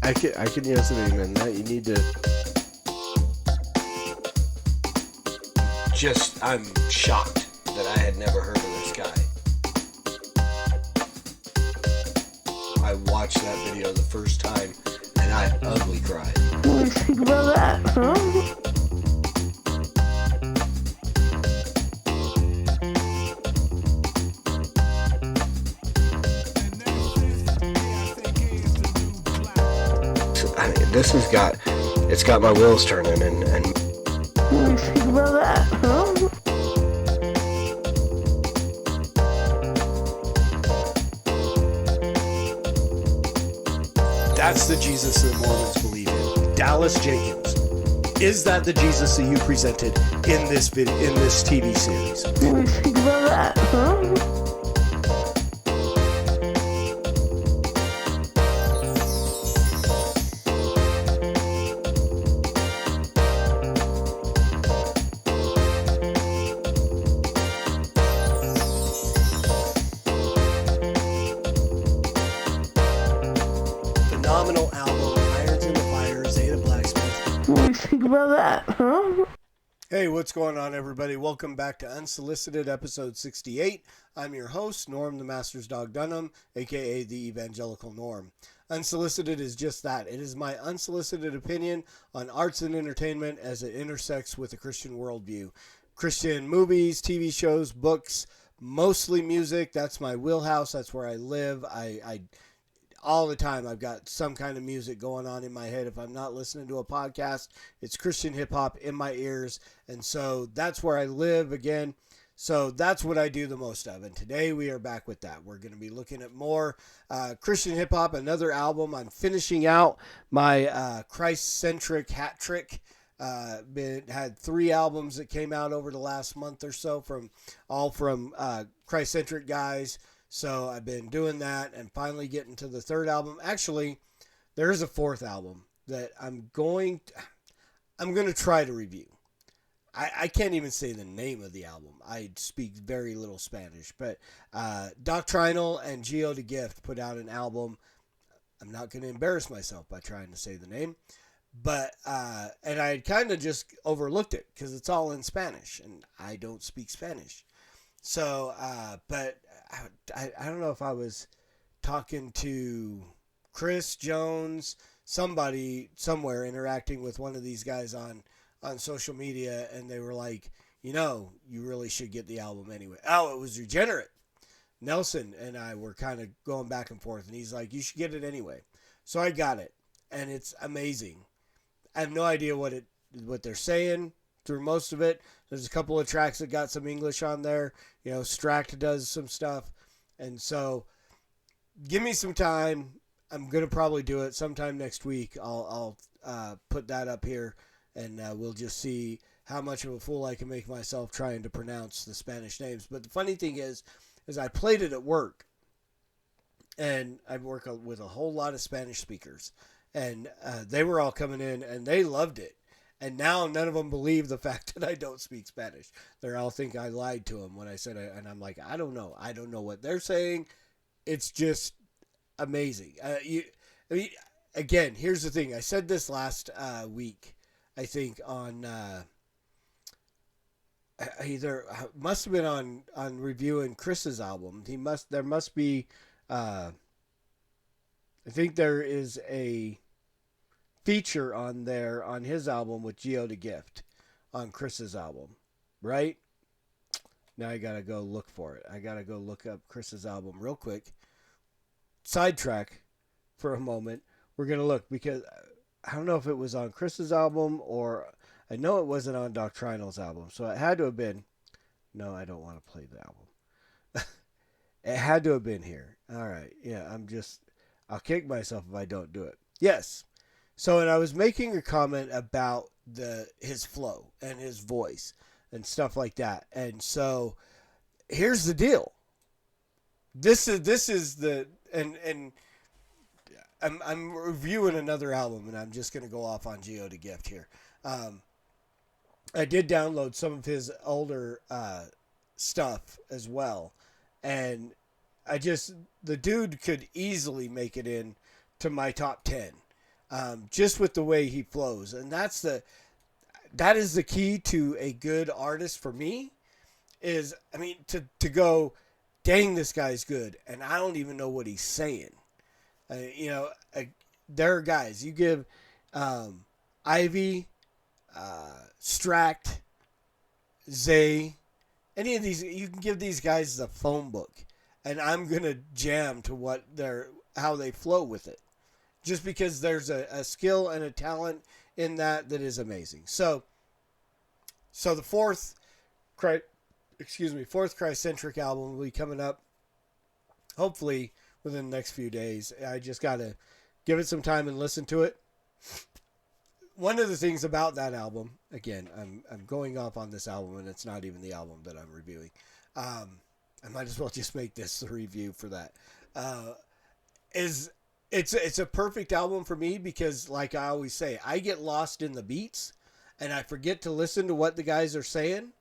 I can yes and amen that. You need to. I'm shocked that I had never heard of this guy. I watched that video the first time and I ugly cried. What do you think about that, huh? It's got my wheels turning and What do you think about that, huh? That's the Jesus that Mormons believe in. Dallas Jenkins. Is that the Jesus that you presented in this TV series? What do you think about that, huh? Phenomenal album, Irons in the Fire, Zeta Blacksmith. What do you think about that, huh? Hey, what's going on, everybody? Welcome back to Unsolicited, episode 68. I'm your host, Norm the Master's Dog Dunham, aka the Evangelical Norm. Unsolicited is just that. It is my unsolicited opinion on arts and entertainment as it intersects with a Christian worldview. Christian movies, TV shows, books, mostly music. That's my wheelhouse. That's where I live. I all the time I've got some kind of music going on in my head. If I'm not listening to a podcast, it's Christian hip hop in my ears. And so that's where I live again. So that's what I do the most of. And today we are back with that. We're going to be looking at more Christian hip hop, another album. I'm finishing out my Christcentric hat trick. Had 3 albums that came out over the last month or so from Christcentric guys. So I've been doing that and finally getting to the 3rd album. Actually, there is a 4th album that I'm going to try to review. I can't even say the name of the album. I speak very little Spanish, but Doctrinal and Geo the Gift put out an album. I'm not going to embarrass myself by trying to say the name, but and I kind of just overlooked it because it's all in Spanish and I don't speak Spanish. So, but I don't know if I was talking to Chris Jones, somebody somewhere interacting with one of these guys on social media, and they were like, you really should get the album anyway. Oh, it was Regenerate. Nelson and I were kind of going back and forth, and he's like, you should get it anyway. So I got it, and it's amazing. I have no idea what they're saying through most of it. There's a couple of tracks that got some English on there. Stract does some stuff. And so give me some time. I'm going to probably do it sometime next week. I'll put that up here, and we'll just see how much of a fool I can make myself trying to pronounce the Spanish names. But the funny thing is I played it at work, and I work with a whole lot of Spanish speakers, and they were all coming in, and they loved it. And now none of them believe the fact that I don't speak Spanish. They all think I lied to them when I said it. And I'm like, I don't know. I don't know what they're saying. It's just amazing. Again, here's the thing. I said this last week, I think, on must have been on reviewing Chris's album. There must be, I think there is a feature on there on his album with Geo the Gift on Chris's album, right? Now I gotta go look for it. I gotta go look up Chris's album real quick. Sidetrack for a moment. We're gonna look because I don't know if it was on Chris's album or I know it wasn't on Doctrinal's album, so it had to have been. No, I don't want to play the album. It had to have been here. All right, yeah. I'll kick myself if I don't do it. Yes. So, and I was making a comment about his flow and his voice and stuff like that. And so, here's the deal. This is the and I'm reviewing another album, and I'm just gonna go off on Geo the Gift here. I did download some of his older stuff as well, and the dude could easily make it in to my top 10. just with the way he flows. And that is the key to a good artist for me is, I mean, to go, dang, this guy's good. And I don't even know what he's saying. There are guys, you give Ivy, Stract, Zay, any of these, you can give these guys the phone book, and I'm gonna jam to how they flow with it, just because there's a skill and a talent in that is amazing. So the fourth Christcentric album will be coming up, hopefully within the next few days. I just gotta give it some time and listen to it. One of the things about that album, again, I'm going off on this album, and it's not even the album that I'm reviewing. I might as well just make this the review for that. It's a perfect album for me because, like I always say, I get lost in the beats, and I forget to listen to what the guys are saying,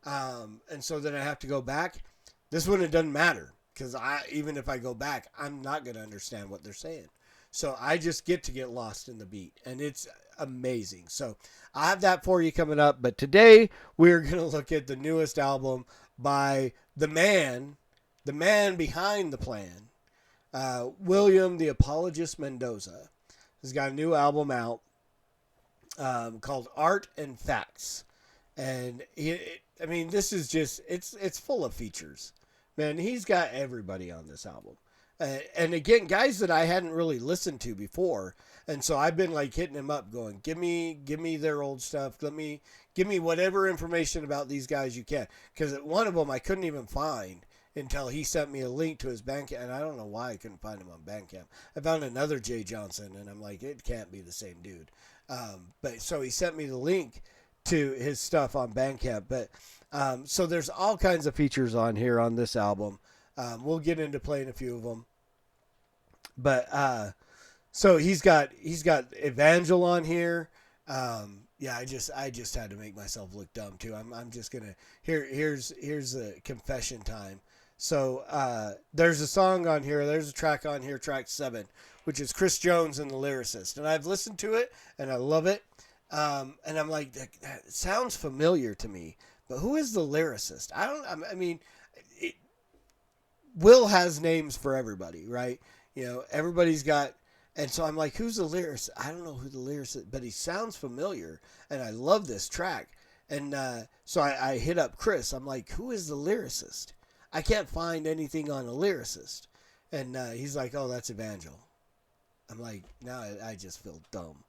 and so then I have to go back. This one, it doesn't matter, because even if I go back, I'm not going to understand what they're saying. So I just get lost in the beat, and it's amazing. So I have that for you coming up. But today we're going to look at the newest album by the man behind the plan, William the Apologist Mendoza. He's got a new album out called Art and Facts, and this is just it's full of features. Man, he's got everybody on this album. And again, guys that I hadn't really listened to before. And so I've been like hitting him up going, give me their old stuff. Give me whatever information about these guys you can. Because one of them I couldn't even find until he sent me a link to his Bandcamp. And I don't know why I couldn't find him on Bandcamp. I found another Jay Johnson, and I'm like, it can't be the same dude. But so he sent me the link to his stuff on Bandcamp. But so there's all kinds of features on here on this album. We'll get into playing a few of them, but so he's got Evangel on here. I just had to make myself look dumb too. I'm just gonna here's a confession time. So there's a song on here. There's a track on here, track 7, which is Chris Jones and the Lyricist, and I've listened to it and I love it. And I'm like, that sounds familiar to me, but who is the lyricist? Will has names for everybody, right? Everybody's got, and so I'm like, who's the lyricist? I don't know who the lyricist is, but he sounds familiar, and I love this track. And so I hit up Chris. I'm like, who is the lyricist? I can't find anything on a lyricist. And he's like, oh, that's Evangel. I'm like, now I just feel dumb.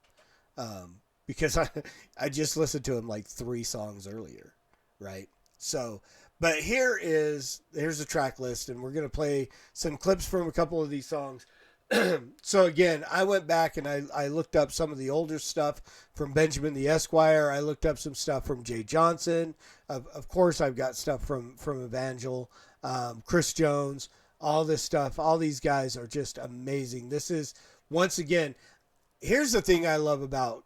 Because I just listened to him like 3 songs earlier, right? So, but here's a track list, and we're going to play some clips from a couple of these songs. So again, I went back and I looked up some of the older stuff from Benjamin the Esquire. I looked up some stuff from Jay Johnson. Of course, I've got stuff from Evangel, Chris Jones, all this stuff. All these guys are just amazing. This is, once again, here's the thing I love about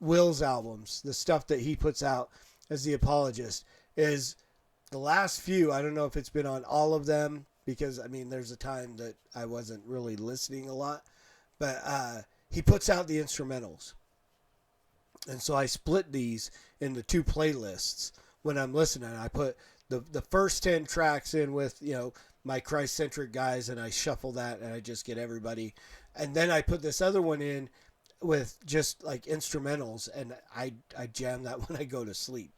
Will's albums, the stuff that he puts out as the Apologist, is the last few, I don't know if it's been on all of them, because, there's a time that I wasn't really listening a lot, but he puts out the instrumentals. And so I split these into 2 playlists when I'm listening. I put the first 10 tracks in with, my Christcentric guys, and I shuffle that, and I just get everybody. And then I put this other one in with just like instrumentals, and I jam that when I go to sleep.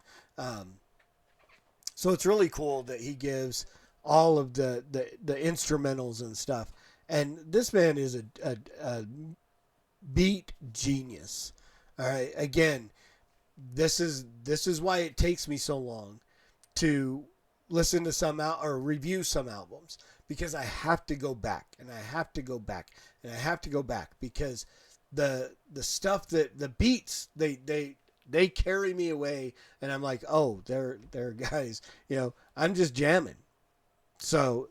So it's really cool that he gives all of the instrumentals and stuff. And this man is a beat genius. All right. Again, this is why it takes me so long to listen to some or review some albums, because I have to go back and I have to go back and I have to go back, because the stuff that the beats, they carry me away, and I'm like, oh, they're guys, I'm just jamming. So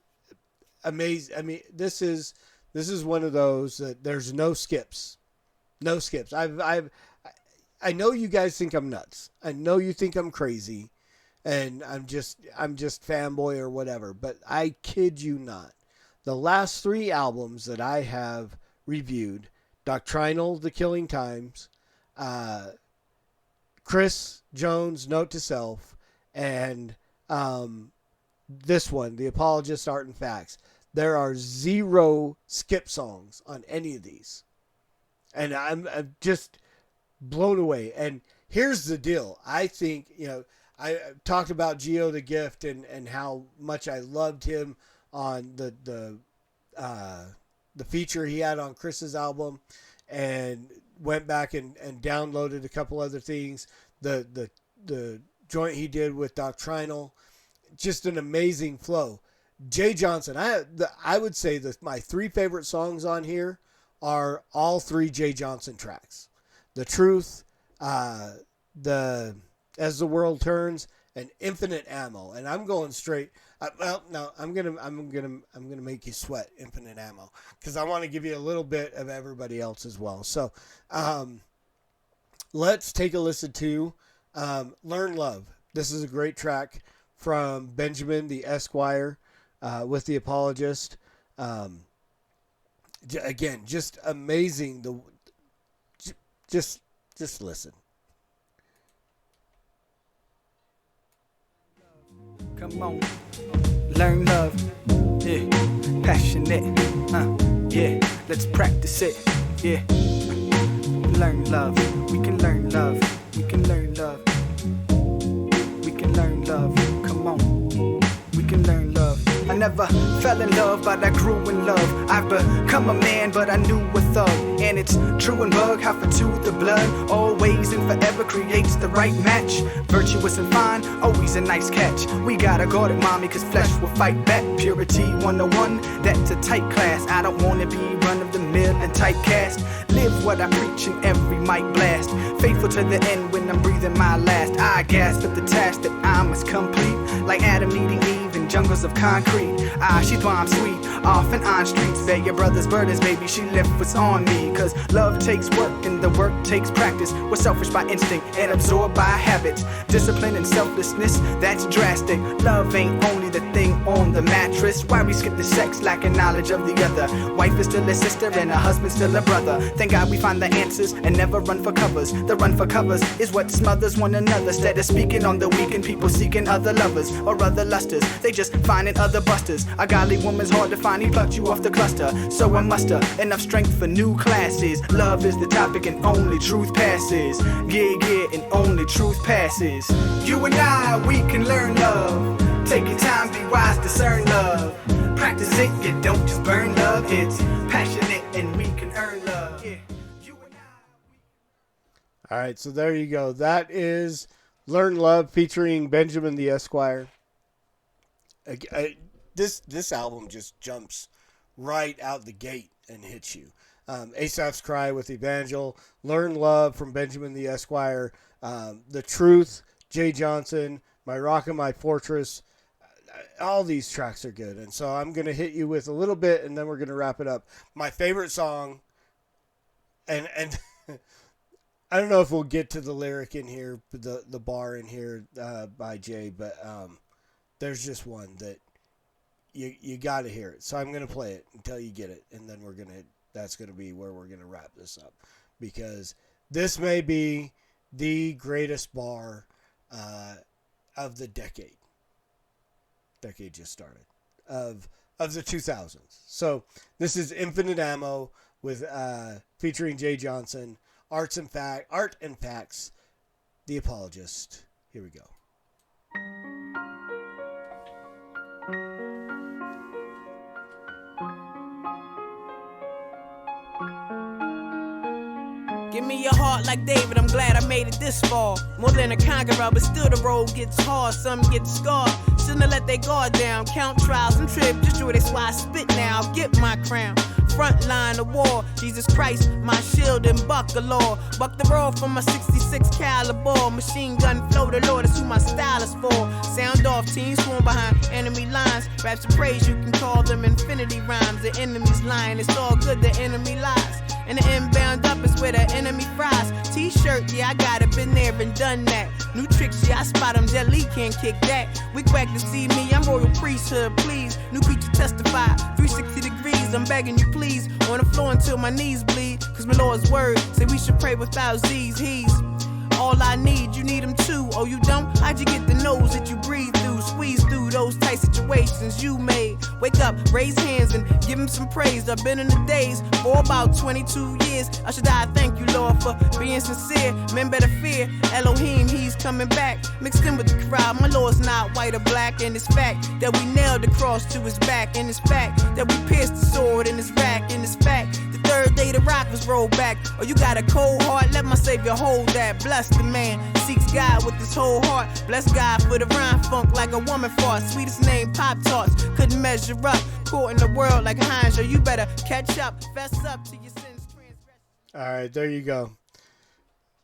amazing. This is one of those that there's no skips. No skips. I know you guys think I'm nuts. I know you think I'm crazy, and I'm just fanboy or whatever, but I kid you not. The last 3 albums that I have reviewed Doctrinal, The Killing Times, Chris Jones' Note to Self, and this one, The Apologist, Art and Facts. There are 0 skip songs on any of these. And I'm just blown away. And here's the deal. I think, I talked about Geo the Gift and how much I loved him on the feature he had on Chris's album, and went back and downloaded a couple other things. The joint he did with Doctrinal, just an amazing flow. Jay Johnson, I would say that my 3 favorite songs on here are all 3 Jay Johnson tracks: The Truth, the As the World Turns, and Infinite Ammo. And I'm going straight. I'm gonna make you sweat. Infinite Ammo, because I want to give you a little bit of everybody else as well. So, let's take a listen to "Learn Love." This is a great track from Benjamin the Esquire with the Apologist. Again, just amazing. Just listen. Come on, learn love, yeah, passionate, yeah, let's practice it, yeah, learn love, we can learn love, we can learn love, we can learn love, come on, we can learn love. I never fell in love, but I grew in love. I've become a man, but I knew a thug. And it's true and bug, how for two the blood always and forever creates the right match. Virtuous and fine, always a nice catch. We gotta guard it, mommy, cause flesh will fight back. Purity 101, that's a tight class. I don't wanna be run of the mill and typecast. Live what I preach in every mic blast. Faithful to the end when I'm breathing my last. I gasp at the task that I must complete. Like Adam eating Eve in jungles of concrete. She's why I'm sweet, off and on streets. Bear your brother's burdens, baby, she lift what's on me. Cause love takes work and the work takes practice. We're selfish by instinct and absorbed by habits. Discipline and selflessness, that's drastic. Love ain't only the thing on the mattress. Why we skip the sex, lacking knowledge of the other. Wife is still a sister and a husband still a brother. Thank God we find the answers and never run for covers. The run for covers is what smothers one another. Instead of speaking on the weak and people seeking other lovers or other lusters, they just finding other busters. A godly woman's hard to find, he plucked you off the cluster. So I muster enough strength for new classes. Love is the topic and only truth passes. Yeah, and only truth passes. You and I, we can learn love. Take your time, be wise, discern love. Practice it, you don't just burn love. It's passionate and we can earn love. Yeah. You and I. All right, so there you go. That is "Learn Love" featuring Benjamin the Esquire. This album just jumps right out the gate and hits you. Asaph's Cry with Evangelical, "Learn Love" from Benjamin the Esquire, The Truth, Jay Johnson, My Rock and My Fortress. All these tracks are good. And so I'm going to hit you with a little bit and then we're going to wrap it up. My favorite song, and I don't know if we'll get to the lyric in here, the bar in here by Jay, but there's just one that you got to hear it. So I'm going to play it until you get it, and then that's going to be where we're going to wrap this up, because this may be the greatest bar of the decade. Decade just started of the 2000s. So this is Infinite Ammo with featuring Jay Johnson, Art and Facts, The Apologist. Here we go. Give me your heart like David, I'm glad I made it this far. More than a conqueror, but still the road gets hard. Some get scarred, shouldn't have let their guard down. Count trials and trib, destroy, that's why I spit now. I'll get my crown. Front line of war, Jesus Christ, my shield and buck galore. Buck the roll from my 66 caliber. Machine gun flow, the Lord is who my style is for. Sound off, teams swarm behind enemy lines. Raps of praise, you can call them infinity rhymes. The enemy's lying, it's all good, the enemy lies. And the inbound up is where the enemy fries. T-shirt, yeah, I got it, been there and done that. New tricks, yeah, I spot them, Jet Li can't kick that. We quack to see me, I'm royal priesthood, please. New creature testify, 360 degrees, I'm begging you please. On the floor until my knees bleed. Cause my Lord's word say we should pray without Z's, he's all I need, you need them too. Oh, you don't? How'd you get the nose that you breathe through? Squeeze through those tight situations you made. Wake up, raise hands, and give him some praise. I've been in the days for about 22 years. I should die, thank you, Lord, for being sincere. Men better fear Elohim, he's coming back. Mixed in with the crowd, my Lord's not white or black. And it's fact that we nailed the cross to his back. And it's fact that we pierced the sword in his back. And it's fact the third day the rock was rolled back. Oh, you got a cold heart, let my Savior hold that. Bless the man, seeks God with his whole heart. Bless God for the rhyme funk like a woman fought. Sweetest name, Pop-Tarts, couldn't measure up. Caught in the world like Heinz, you better catch up. Fess up to your sins. All right, there you go.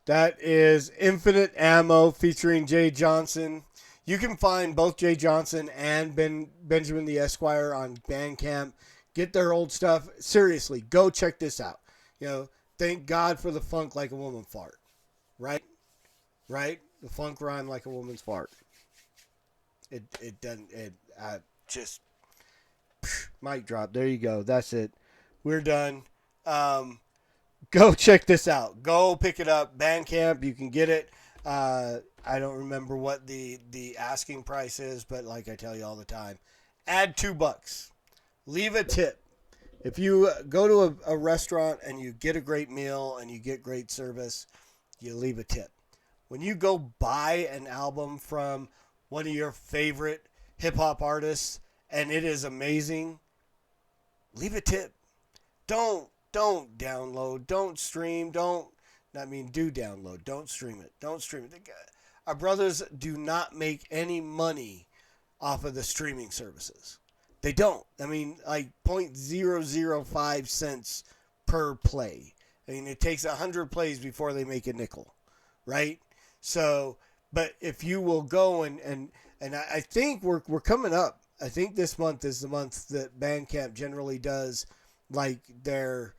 That is Infinite Ammo featuring Jay Johnson. You can find both Jay Johnson and Benjamin the Esquire on Bandcamp. Get their old stuff. Seriously, go check this out. You know, thank God for the funk like a woman fart. Right? Right? The funk rhyme like a woman's fart. It doesn't, just, mic drop. There you go. That's it. We're done. Go check this out. Go pick it up. Bandcamp, you can get it. I don't remember what the asking price is, but like I tell you all the time, add $2. Leave a tip. If you go to a restaurant and you get a great meal and you get great service, you leave a tip. When you go buy an album from one of your favorite hip-hop artists and it is amazing, leave a tip. Don't download, don't stream, do download, don't stream it. Don't stream it. Our brothers do not make any money off of the streaming services. They don't. I mean, like 0.005 cents per play. I mean, it takes 100 plays before they make a nickel, right? So, but if you will go and I think we're coming up. I think this month is the month that Bandcamp generally does like a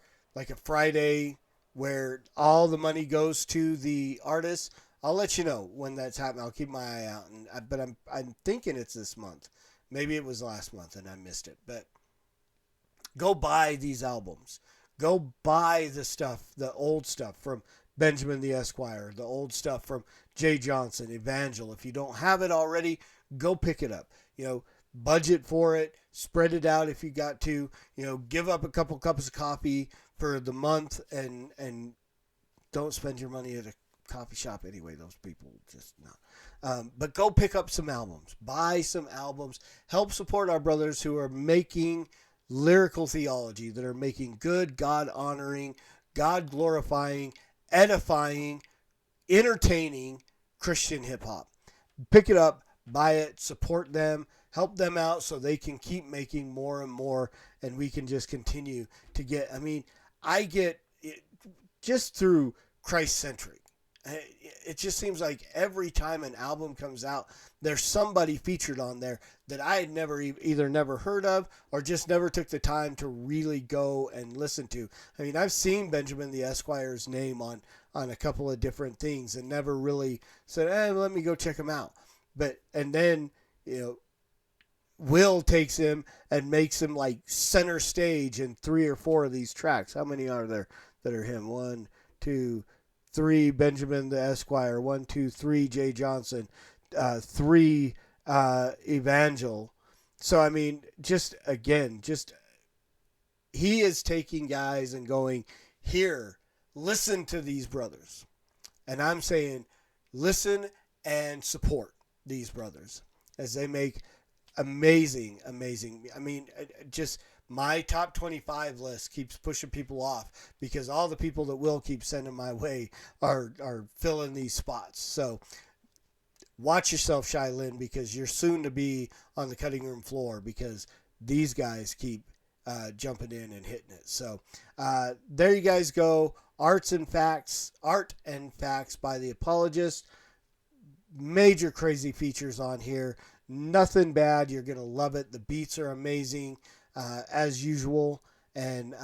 Friday where all the money goes to the artist. I'll let you know when that's happening. I'll keep my eye out. But I'm thinking it's this month. Maybe it was last month and I missed it. But go buy these albums. Go buy the stuff, the old stuff from Benjamin the Esquire, the old stuff from Jay Johnson, Evangel. If you don't have it already, go pick it up. You know, budget for it, spread it out if you got to. You know, give up a couple cups of coffee for the month and don't spend your money at a coffee shop anyway. Those people just not. But go pick up some albums. Buy some albums. Help support our brothers who are making lyrical theology, that are making good, God-honoring, God-glorifying, edifying, entertaining Christian hip-hop. Pick it up, buy it, support them, help them out so they can keep making more and more, and we can just continue to get, I get it just through Christcentric. It just seems like every time an album comes out, there's somebody featured on there that I had either never heard of or just never took the time to really go and listen to. I mean, I've seen Benjamin the Esquire's name on a couple of different things and never really said, let me go check him out. And then, Will takes him and makes him like center stage in 3 or 4 of these tracks. How many are there that are him? 1, 2, 3 Benjamin the Esquire, 1, 2, 3 Jay Johnson, 3 Evangel. So he is taking guys and going, here, listen to these brothers. And I'm saying, listen and support these brothers as they make amazing. Just my top 25 list keeps pushing people off because all the people that Will keep sending my way are filling these spots. So watch yourself, Shai Lin, because you're soon to be on the cutting room floor because these guys keep jumping in and hitting it. So there you guys go. Art and Facts by the Apologist. Major crazy features on here. Nothing bad. You're going to love it. The beats are amazing. As usual, and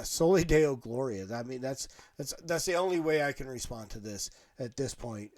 Soli Deo Gloria. I mean, that's the only way I can respond to this at this point,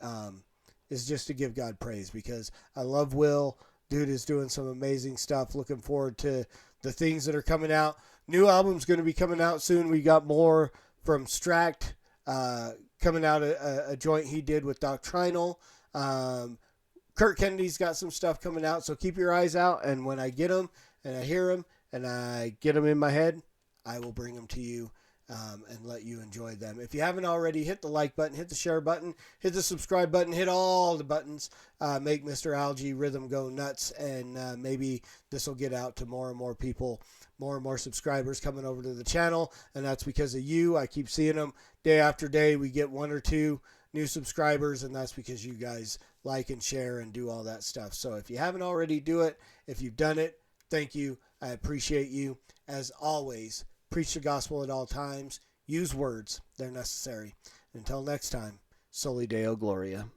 is just to give God praise because I love Will. Dude is doing some amazing stuff. Looking forward to the things that are coming out. new album's going to be coming out soon. We got more from Stract coming out, a joint he did with Doctrinal. Kurt Kennedy's got some stuff coming out, so keep your eyes out. And when I get them and I hear them and I get them in my head, I will bring them to you and let you enjoy them. If you haven't already, hit the like button, hit the share button, hit the subscribe button, hit all the buttons. Make Mr. Algae Rhythm go nuts, and maybe this will get out to more and more people, more and more subscribers coming over to the channel, and that's because of you. I keep seeing them day after day. We get 1 or 2 new subscribers, and that's because you guys like and share and do all that stuff. So if you haven't already, do it. If you've done it, thank you. I appreciate you. As always, preach the gospel at all times. Use words. They're necessary. Until next time, Soli Deo Gloria.